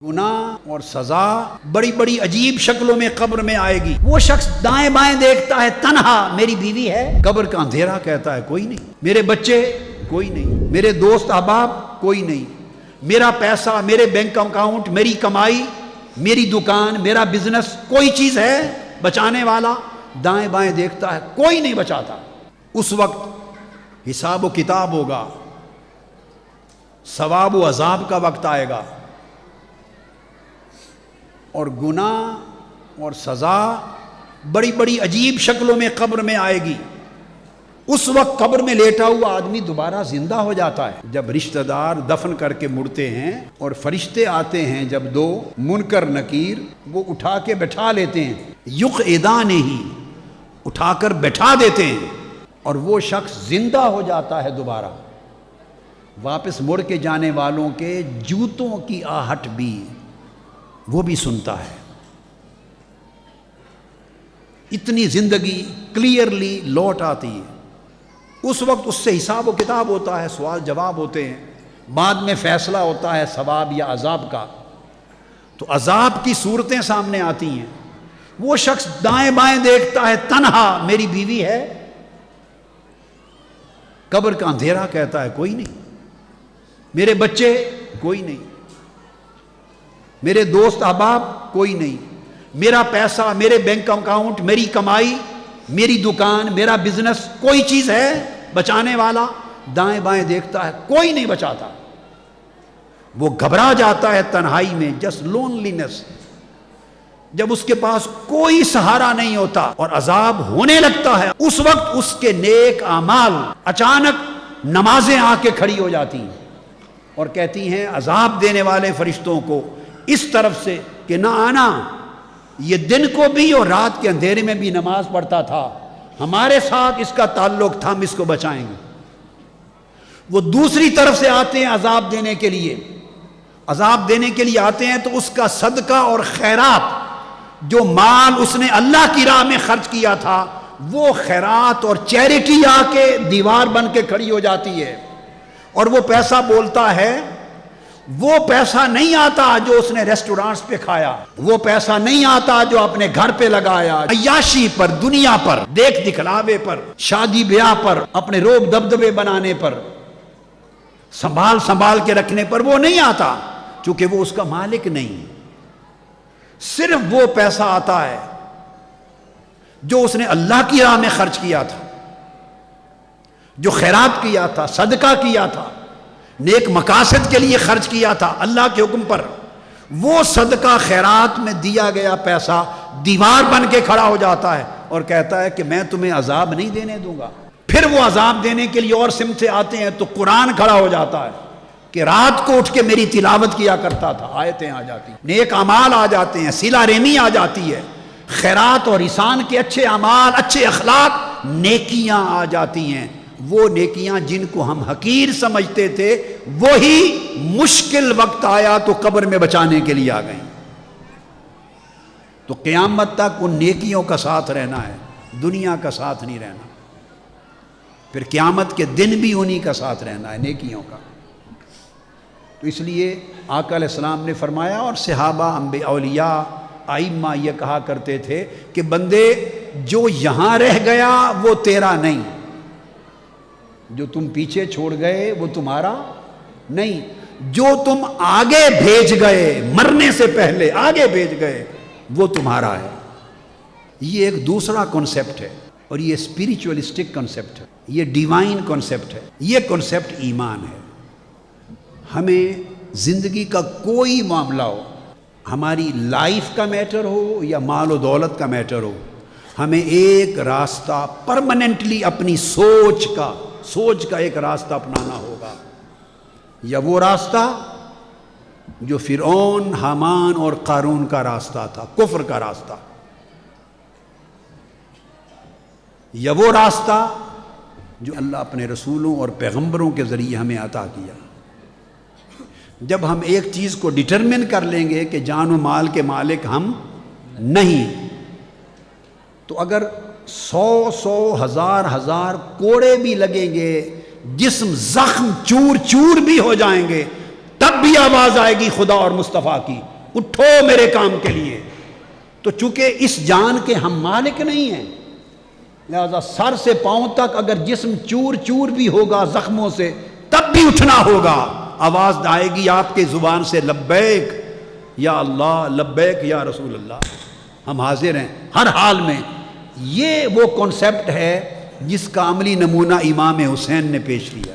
गुनाह और सजा बड़ी बड़ी अजीब शक्लों में कब्र में आएगी। वो शख्स दाएं बाएं देखता है, तन्हा, मेरी बीवी है। कब्र का अंधेरा कहता है कोई नहीं, मेरे बच्चे कोई नहीं, मेरे दोस्त अहबाब कोई नहीं, मेरा पैसा, मेरे बैंक अकाउंट, मेरी कमाई, मेरी दुकान, मेरा बिजनेस, कोई चीज है बचाने वाला? दाएं बाएं देखता है, कोई नहीं बचाता। उस वक्त हिसाब व किताब होगा, सवाब व अजाब का वक्त आएगा और गुनाह और सजा बड़ी बड़ी अजीब शक्लों में कब्र में आएगी। उस वक्त कब्र में लेटा हुआ आदमी दोबारा जिंदा हो जाता है। जब रिश्तेदार दफन करके मुड़ते हैं और फरिश्ते आते हैं, जब दो मुनकर नकीर, वो उठा के बैठा लेते हैं, युक एदान ही उठाकर बैठा देते हैं और वो शख्स जिंदा हो जाता है। दोबारा वापस मुड़ के जाने वालों के जूतों की आहट भी वो भी सुनता है। इतनी जिंदगी क्लियरली लौट आती है। उस वक्त उससे हिसाब व किताब होता है, सवाल जवाब होते हैं, बाद में फैसला होता है सवाब या अजाब का। तो अजाब की सूरतें सामने आती हैं। वो शख्स दाएं बाएं देखता है, तन्हा, मेरी बीवी है। कब्र का अंधेरा कहता है कोई नहीं, मेरे बच्चे कोई नहीं, मेरे दोस्त अहबाब कोई नहीं, मेरा पैसा, मेरे बैंक अकाउंट, मेरी कमाई, मेरी दुकान, मेरा बिजनेस, कोई चीज है बचाने वाला? दाएं बाएं देखता है, कोई नहीं बचाता। वो घबरा जाता है तन्हाई में, जस्ट लोनलीनेस, जब उसके पास कोई सहारा नहीं होता और अजाब होने लगता है। उस वक्त उसके नेक आमाल, अचानक नमाजें आके खड़ी हो जाती हैं और कहती हैं अजाब देने वाले फरिश्तों को इस तरफ से कि ना आना, ये दिन को भी और रात के अंधेरे में भी नमाज पढ़ता था, हमारे साथ इसका ताल्लुक था, हम इसको बचाएंगे। वो दूसरी तरफ से आते हैं अजाब देने के लिए। अजाब देने के लिए आते हैं तो उसका सदका और खैरात, जो माल उसने अल्लाह की राह में खर्च किया था, वो खैरात और चैरिटी आके दीवार बन के खड़ी हो जाती है और वो पैसा बोलता है। वो पैसा नहीं आता जो उसने रेस्टोरेंट्स पे खाया, वो पैसा नहीं आता जो अपने घर पे लगाया, अय्याशी पर, दुनिया पर, देख दिखलावे पर, शादी ब्याह पर, अपने रोब दबदबे बनाने पर, संभाल संभाल के रखने पर वो नहीं आता, क्योंकि वो उसका मालिक नहीं। सिर्फ वो पैसा आता है जो उसने अल्लाह की राह में खर्च किया था, जो खैरात किया था, सदका किया था, नेक मकासद के लिए खर्च किया था अल्लाह के हुक्म पर। वो सदका खैरात में दिया गया पैसा दीवार बन के खड़ा हो जाता है और कहता है कि मैं तुम्हें अजाब नहीं देने दूंगा। फिर वो अजाब देने के लिए और सिमत से आते हैं तो कुरान खड़ा हो जाता है कि रात को उठ के मेरी तिलावत किया करता था, आयतें आ जाती, नेक अमाल आ जाते हैं, सिला रेमी आ जाती है, खैरात और ihसान के अच्छे अमाल, अच्छे अखलाक, नेकियां आ जाती हैं। वो नेकियां जिनको हम हकीर समझते थे, वही मुश्किल वक्त आया तो कब्र में बचाने के लिए आ गई। तो क़यामत तक उन नेकियों का साथ रहना है, दुनिया का साथ नहीं रहना। फिर क़यामत के दिन भी उन्हीं का साथ रहना है, नेकियों का। तो इसलिए आका अलैहिस्सलाम ने फरमाया, और सहाबा, अंबिया, औलिया, आइम्मा ये कहा करते थे कि बंदे जो यहां रह गया वो तेरा नहीं, जो तुम पीछे छोड़ गए वो तुम्हारा नहीं, जो तुम आगे भेज गए, मरने से पहले आगे भेज गए, वो तुम्हारा है। ये एक दूसरा कॉन्सेप्ट है और ये स्पिरिचुअलिस्टिक कॉन्सेप्ट है, ये डिवाइन कॉन्सेप्ट है, ये कॉन्सेप्ट ईमान है। हमें जिंदगी का कोई मामला हो, हमारी लाइफ का मैटर हो या माल और दौलत का मैटर हो, हमें एक रास्ता परमानेंटली अपनी सोच का एक रास्ता अपनाना होगा। या वो रास्ता जो फिरौन, हामान और कारून का रास्ता था, कुफ्र का रास्ता, या वो रास्ता जो अल्लाह अपने रसूलों और पैगंबरों के जरिए हमें अता किया। जब हम एक चीज को डिटरमिन कर लेंगे कि जान और माल के मालिक हम नहीं, तो अगर 100 हजार कोड़े भी लगेंगे, जिस्म जख्म चूर चूर भी हो जाएंगे, तब भी आवाज आएगी खुदा और मुस्तफ़ा की, اٹھو میرے کام کے لیے. تو چونکہ اس جان کے ہم مالک نہیں ہیں، لہذا سر سے پاؤں تک اگر جسم چور چور بھی ہوگا زخموں سے تب بھی اٹھنا ہوگا. آواز آئے گی آپ کے زبان سے، لبیک یا اللہ، لبیک یا رسول اللہ، ہم حاضر ہیں ہر حال میں. یہ وہ کنسپٹ ہے جس کا عملی نمونہ امام حسین نے پیش کیا.